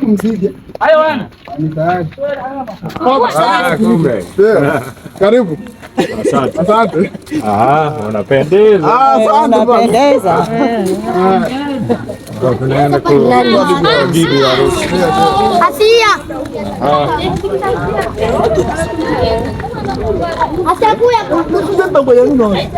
msije. Hayo bwana. Ni tayari. Kumbe. Karibu. Asante. Asante. Unapendeza. Unapendeza. Tunaenda kwa bibi harusi. Asia. Asia kuya Sasa kwa nini?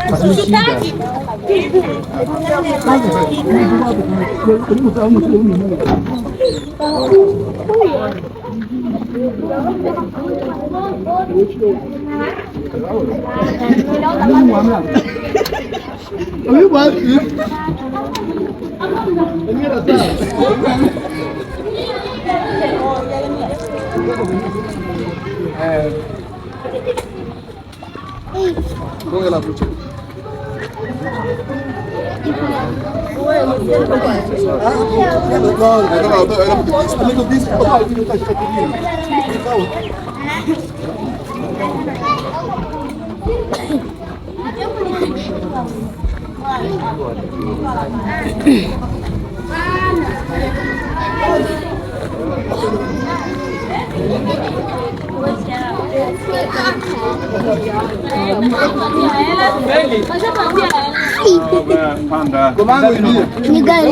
ni gari.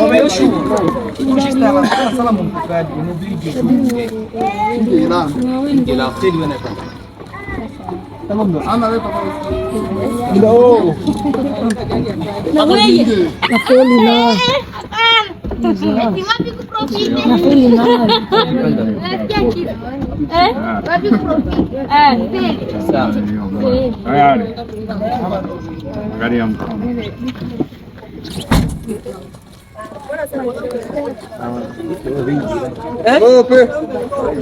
Gari ya mkono. Bope.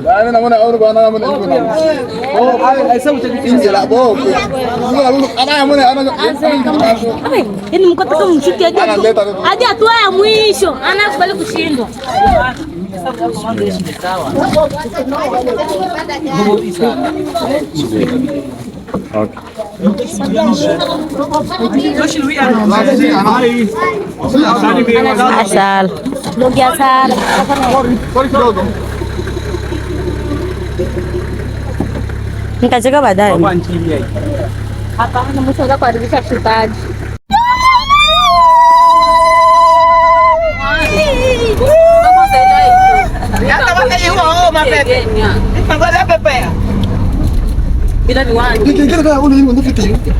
Dai naona au bana naona hivi na. Ai sasa utakiingia la bope. Yaani mko taka mshuti aje hatua ya mwisho anakubali kushindwa. Asal. Logi asal. Nitacheka baadaye. Hapana, mshoga kuharibisha shutaji. Bila miwani. Kira ule ndio ndio.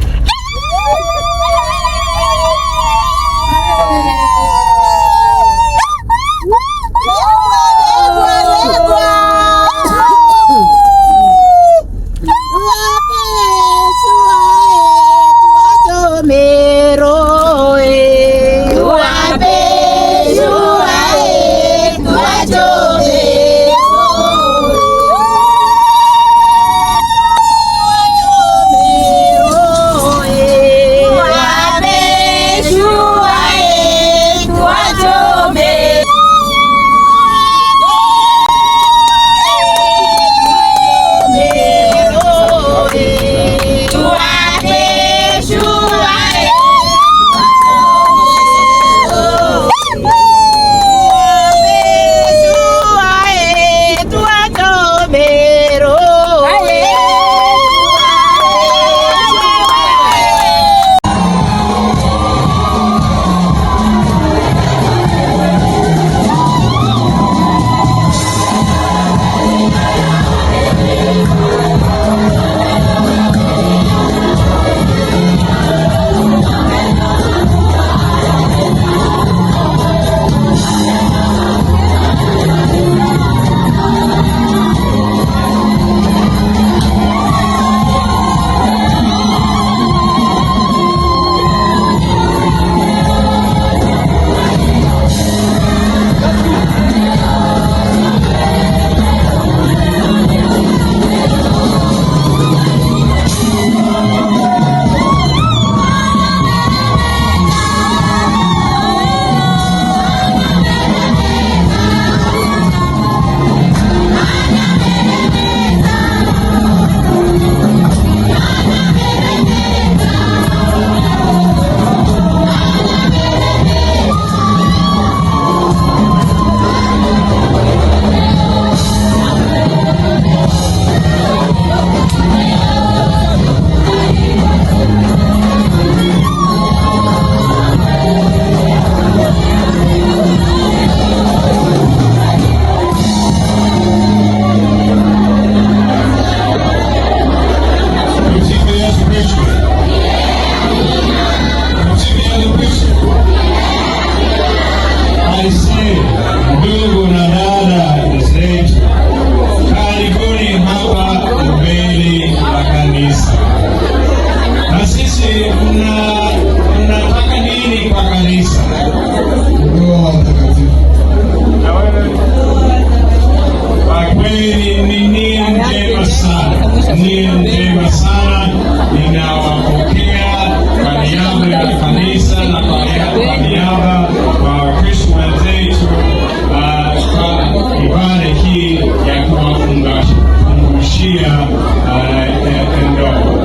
kanisa. Ndoa takatifu. Kwa kweli ni nia njema sana, nia njema sana. Ninawapokea kwa niaba ya kanisa na kwa niaba wa Wakristo wenzetu kwa ibada hii ya kuwafungushia ndoa.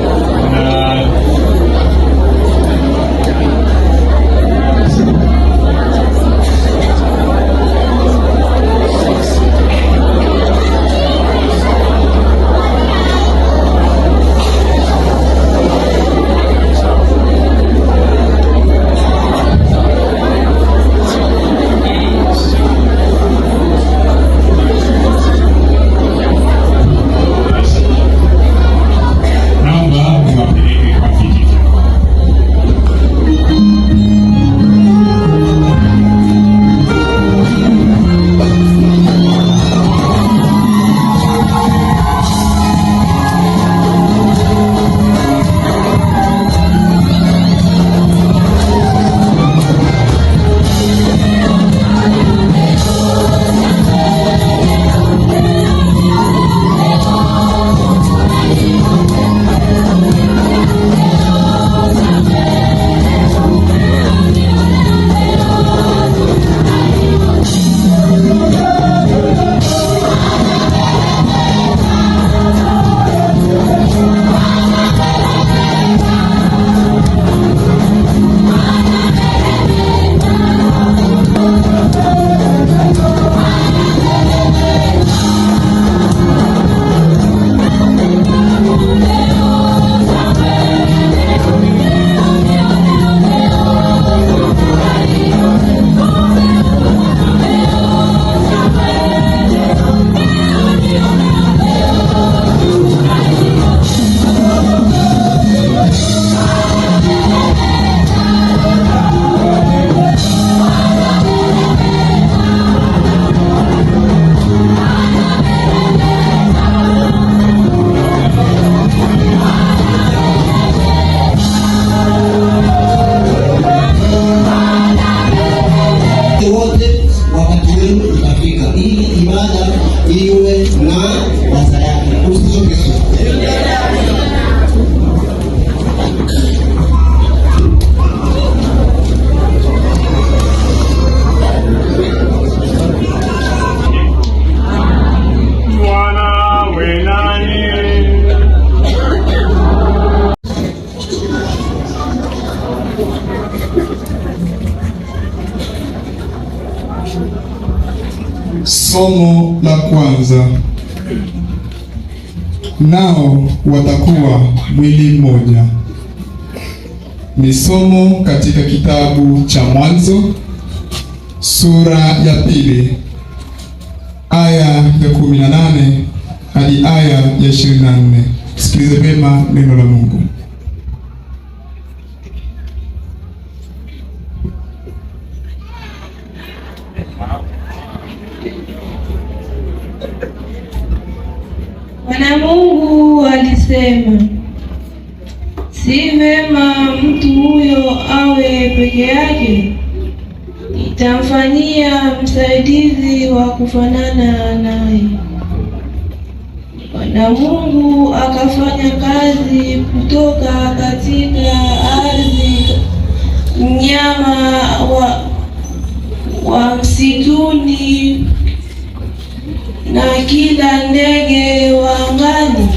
Somo la kwanza. Nao watakuwa mwili mmoja. Ni somo katika kitabu cha Mwanzo sura ya 2 aya ya 18 hadi aya ya 24. Sikilize vema neno la Mungu. Bwana Mungu alisema, si vema mtu huyo awe peke yake, nitamfanyia msaidizi wa kufanana naye. Bwana Mungu akafanya kazi kutoka katika ardhi mnyama wa msituni na kila ndege wa angani,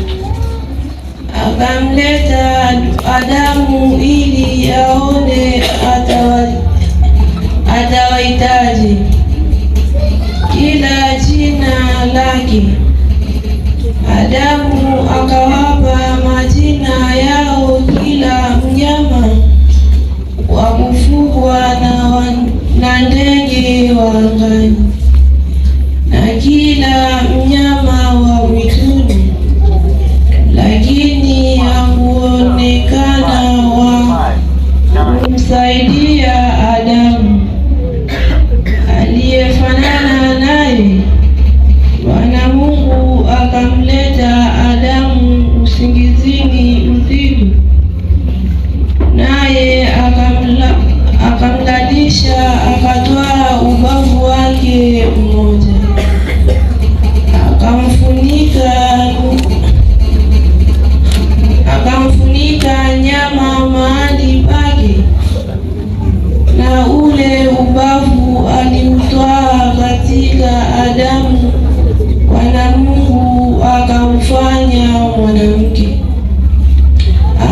akamleta Adamu ili aone atawahitaji kila jina lake. Adamu akawapa majina yao kila mnyama wa kufugwa na ndege wa angani na kila mnyama wa mwituni, lakini hakuonekana wa kumsaidia Adamu aliyefanana naye. Bwana Mungu akamleta Adamu usingizini usiku, naye akamlalia kisha akatwaa ubavu wake mmoja, akamfunika nyama mahali pake, na ule ubavu aliutwaa katika Adamu, Bwana Mungu akamfanya mwanamke,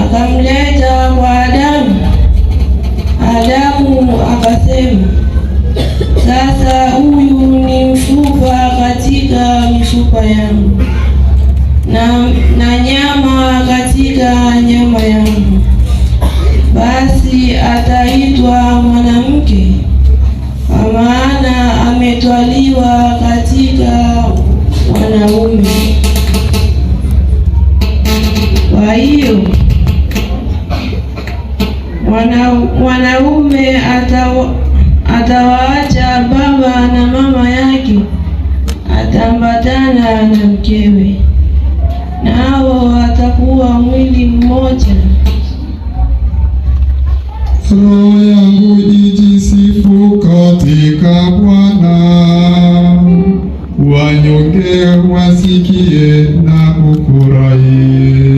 akamleta kwa Adamu. Adamu akasema, sasa huyu ni mfupa katika mifupa yangu na nyama katika nyama yangu, basi ataitwa mwanamke, kwa maana ametwaliwa katika wanaume. Kwa hiyo mwanaume atawaacha baba na mama yake, ataambatana na mkewe, nao watakuwa mwili mmoja. Roho yangu ijisifu katika Bwana, wanyonge wasikie na kufurahi.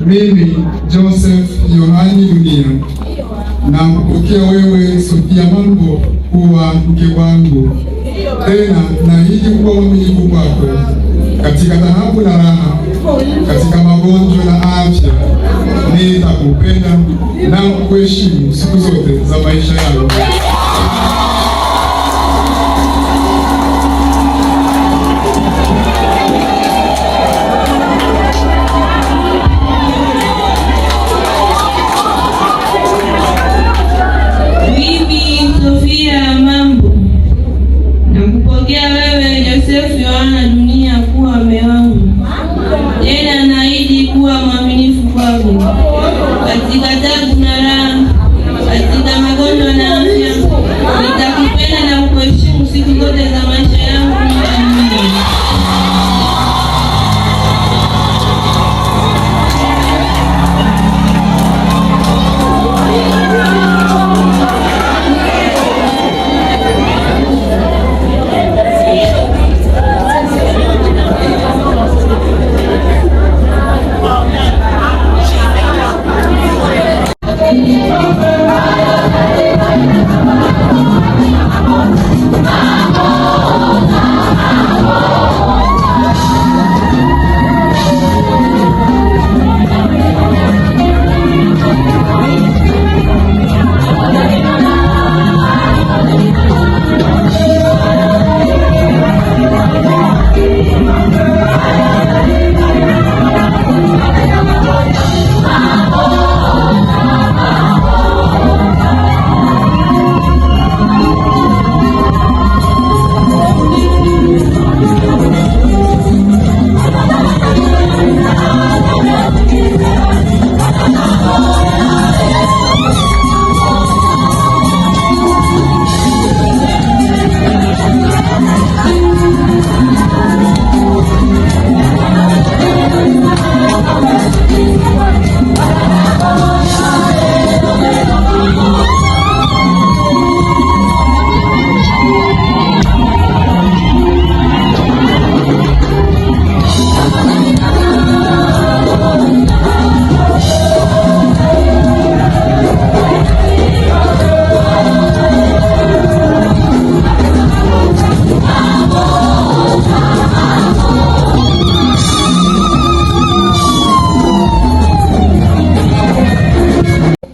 Mimi Joseph Yohani Dunia na kupokea wewe Sofia Mambo kuwa mke wangu, tena naahidi kuwa mwaminifu kwako katika taabu na raha, katika magonjwa na afya. Nitakupenda na kuheshimu siku zote za maisha yangu. kuwa mwaminifu kwangu katika taabu na raha, katika magonjwa na afya. Nitakupenda na kukuheshimu siku zote za maisha yangu.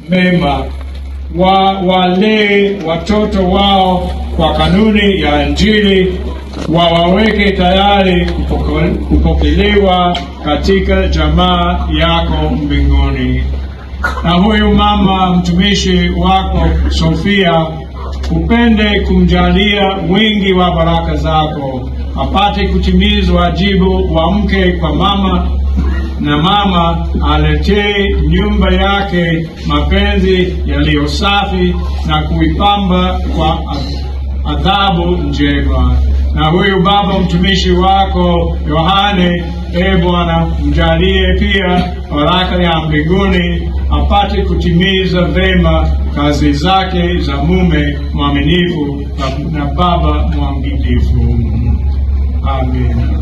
Mema walee watoto wao kwa kanuni ya Injili, wawaweke tayari kupokelewa katika jamaa yako mbinguni. Na huyu mama mtumishi wako Sofia, upende kumjalia wingi wa baraka zako, apate kutimiza wajibu wa mke kwa mama, na mama aletee nyumba yake mapenzi yaliyo safi na kuipamba kwa adhabu njema. Na huyu baba mtumishi wako Yohane, Bwana mjalie pia baraka ya mbinguni, apate kutimiza vema kazi zake za mume mwaminifu na baba mwaminifu. Amen.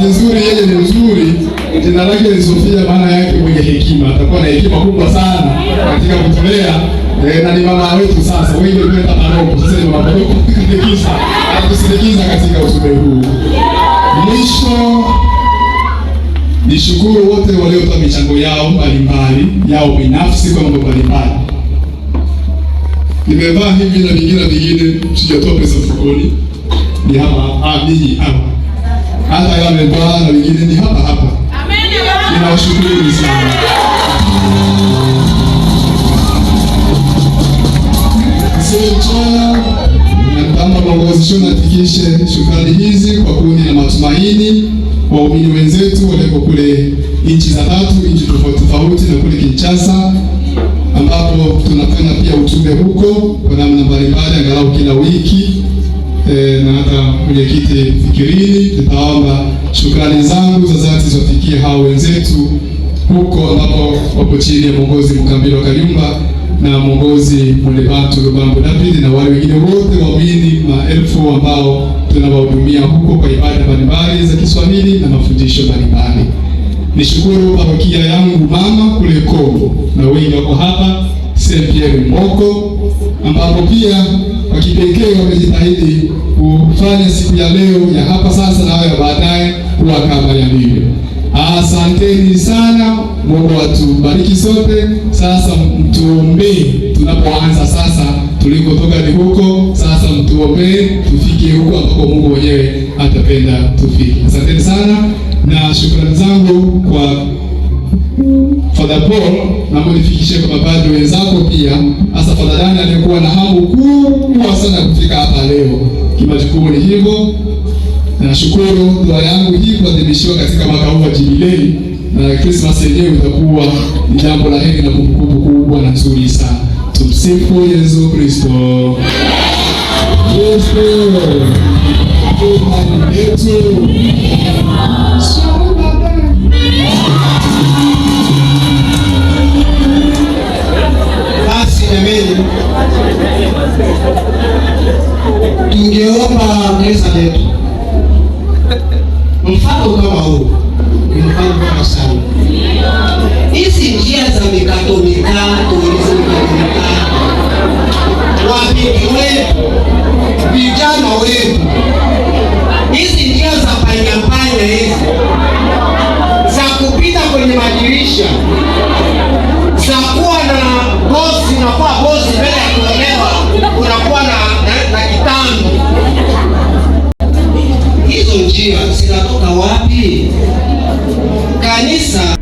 Ni nzuri, yeye ni mzuri. Jina lake ni Sofia, maana yake mwenye hekima. Atakuwa na hekima kubwa sana katika kutulea, na ni mama wetu. Sasa wengi wanaenda paroko, sasa ni mama wetu kusindikiza, atusindikiza katika utume huu. Mwisho nishukuru wote waliotoa michango yao mbalimbali, yao binafsi kwa mambo mbalimbali. Nimevaa hivi na vingine sijatoa pesa mfukoni. Ni hapa mimi hapa. Hata kama nimevaa na vingine ni hapa. Amen. Ninawashukuru sana. Sasa nataka mwongozi nafikishe shukrani hizi kwa kundi la matumaini, waumini wenzetu walioko kule nchi za tatu, nchi tofauti na kule Kinshasa, ambapo tunafanya pia utume huko kwa namna mbalimbali, angalau kila wiki. Na hata mwenyekiti Fikirini, tutaomba shukrani zangu za dhati ziwafikie hao wenzetu huko ambapo wapo chini ya mwongozi Mkambilo Kayumba na mwongozi Mulebatu Lubambo David na wale wengine wote waumini maelfu ambao tunawahudumia huko kwa ibada mbalimbali za Kiswahili na mafundisho mbalimbali. Nishukuru parokia yangu mama kule Kongo na wengi wako hapa Saint Pierre Moko, ambapo pia kwa kipekee wamejitahidi kufanya siku ya leo ya hapa sasa na ya baadaye kuwa kama yalivyo. Asanteni sana, Mungu atubariki sote. Sasa mtuombee tunapoanza sasa, tulikotoka ni huko, sasa mtuombee tufike huko ambako Mungu mwenyewe atapenda tufike. Asanteni sana na shukrani zangu kwa Father Paul, na mnifikishie kwa mapadri wenzako pia, hasa Father Dani aliyekuwa na hamu kubwa sana kufika hapa leo. Kimajukumu ni hivyo. Nashukuru dua yangu hii kuadhimishiwa katika mwaka huu wa Jubilei, na Christmas yenyewe itakuwa ni jambo la heri na kumbukumbu kubwa na nzuri sana. Tumsifu Yesu Kristo. Basi jameni, tungeomba kanisa letu mfano kama huu, mfano kama sana. Hizi njia za mikato wapigi wetu, vijana wetu, hizi njia za panya hizi za kupita kwenye madirisha, za kuwa na bosi na kuwa bosi mbele ya kuolewa, unakuwa na kitambo. Hizo njia zinatoka wapi? Kanisa